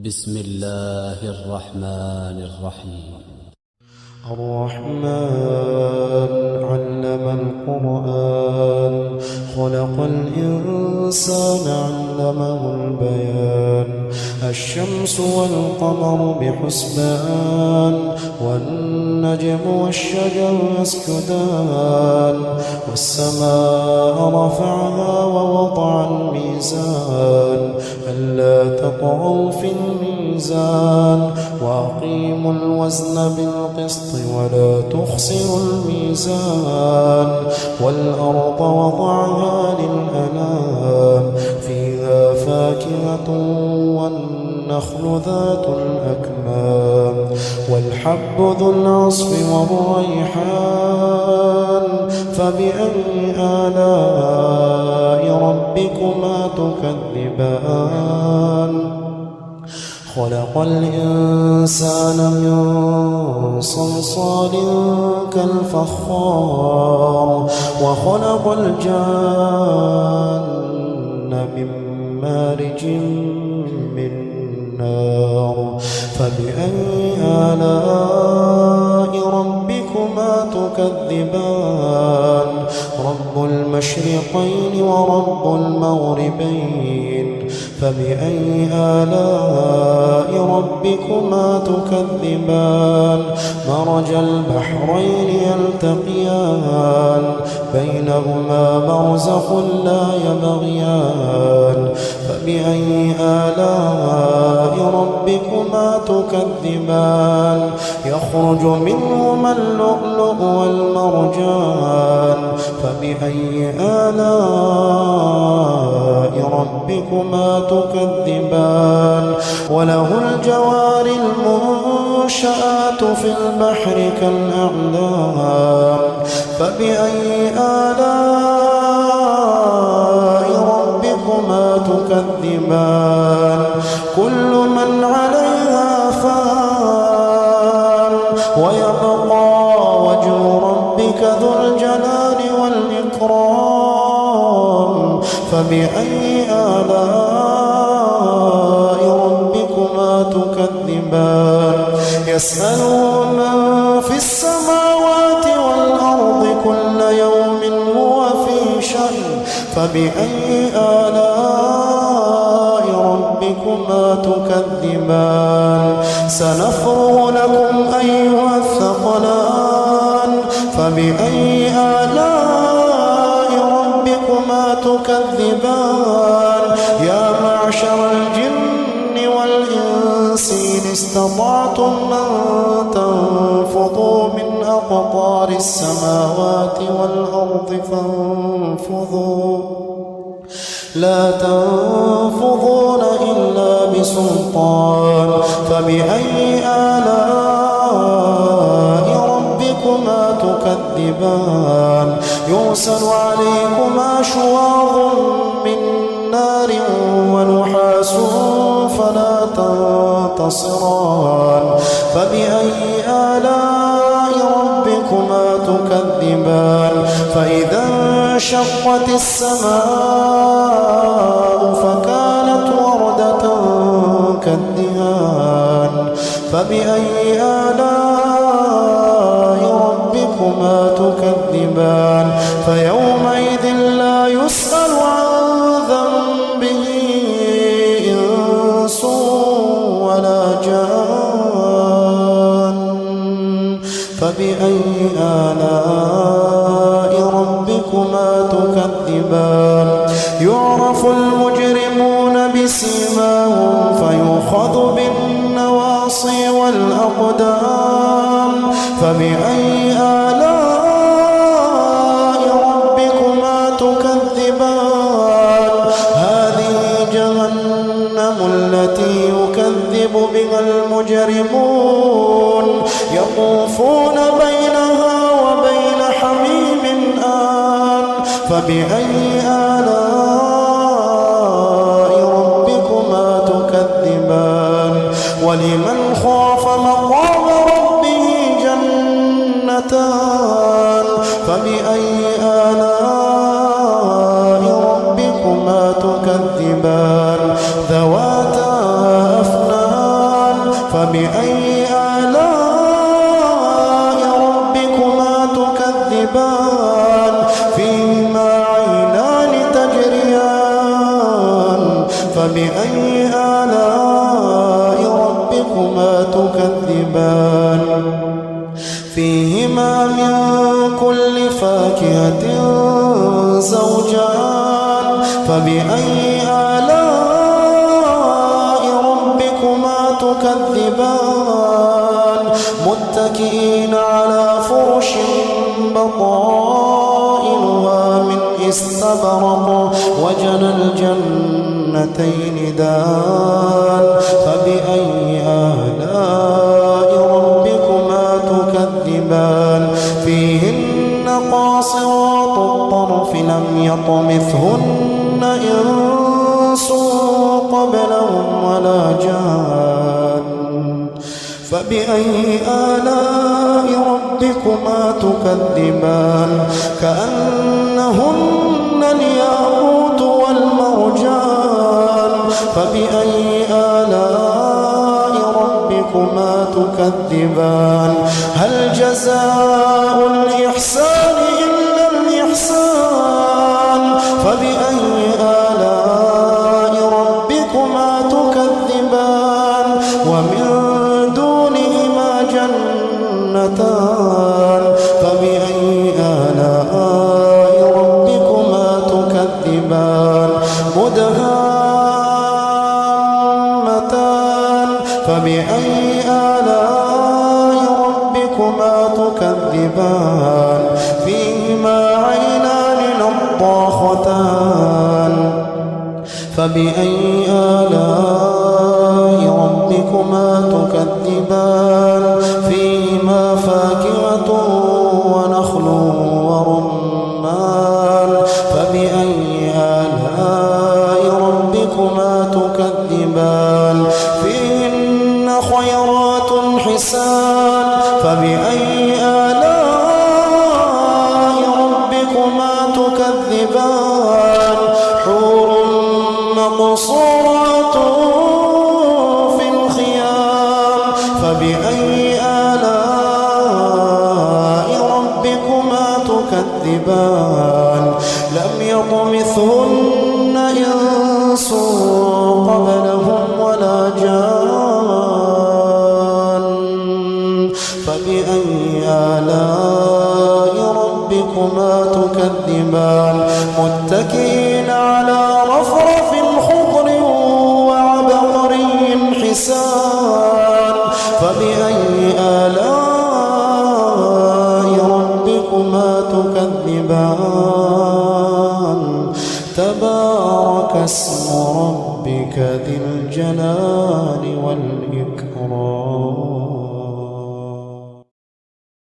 بسم الله الرحمن الرحيم. الرحمن علم القرآن خلق الإنسان علمه البيان الشمس والقمر بحسبان والنجم والشجر يسجدان والسماء رفعها ووضع الميزان ألا تطغوا في الميزان وأقيموا الوزن بالقسط ولا تخسروا الميزان والأرض وضعها للأنام فيها فاكهة والنخل ذات الأكمام والحب ذو العصف والريحان فبأي آلاء ربكما تكذبان خلق الإنسان من صلصال كالفخار وخلق الجان من مارج من نار فبأي آلاء ربكما تكذبان رب المشرقين ورب المغربين فبأي آلاء ربكما تكذبان مرج البحرين يلتقيان بينهما برزخ لا يبغيان فبأي آلاء ربكما تكذبان يخرج منهما اللؤلؤ والمرجان فبأي آلاء ربكما تكذبان وله الجوار المنشآت في البحر كالأعلام فبأي آلاء ربكما تكذبان كل من عليها فان ويبقى وجه ربك ذو الجلال والإكرام فبأي آلاء ربكما تكذبان يسأله من في السماوات والأرض كل يوم هو في شأن فبأي آلاء ربكما تكذبان سنفرغ لكم أيها الثقلان فبأي آلاء ربكما تكذبان يا معشر الجن والإنس إن استطعتم أن تنفضوا من أقطار السماوات والأرض فانفضوا لا تنفضون إلا بسلطان فبأي آلاء ربكما تكذبان يرسل عليكما شواظ من نار ونحاس فلا تنتصران فبأي آلاء ربكما تكذبان فإذا انشقت السماء فكانت وردة كالدهان فبأي آلاء ربكما تكذبان فيومئذ لا يسأل عن ذنبه إنس ولا جان فبأي آلاء ربكما تكذبان يعرف المجرمون بسيماهم فيؤخذ بالنواصي والأقدام فبأي آلاء ربكما تكذبان هذه جهنم التي يكذب بها المجرمون يطوفون بينها وبين حميم آن فبأي آلاء ربكما تكذبان ولمن خاف مقام ربه جنتان فبأي آلاء ربكما تكذبان ذواتا أفنان فبأي آلاء ربكما تكذبان فيهما عينان تجريان فبأي آلاء ربكما تكذبان فيهما من كل فاكهة زوجان فبأي آلاء ربكما تكذبان متكئين على فرش بطائنها من استبرق وجنى الجنتين دان فبأي آلاء ربكما تكذبان فيهن قاصرات الطرف لم يطمثهن إنس قبلهم ولا جان فبأي آلاء ربكما تكذبان كأنهن الياقوت والمرجان فبأي آلاء ربكما تكذبان هل جزاء الإحسان إلا الإحسان فبأي آلاء ربكما تكذبان ومن دونهما جنتان فبأي آلاء ربكما تكذبان مدهامتان فبأي آلاء ربكما تكذبان فيهما عينان نضاختان فبأي آلاء ربكما تكذبان فيهما فاكهة ونخل ورمان فبأي آلاء ربكما تكذبان فيهن خيرات حسان فبأي آلاء ربكما تكذبان حور مقصورات في الخيام فبأي آلاء ربكما تكذبان لم يطمثهن إنس قبلهم ولا جان فبأي آلاء ربكما تكذبان متكئين على رفرف خضر وعبقري حسان فبأي آلاء ربكما تكذبان تبارك اسم ربك ذي الجلال والإكرام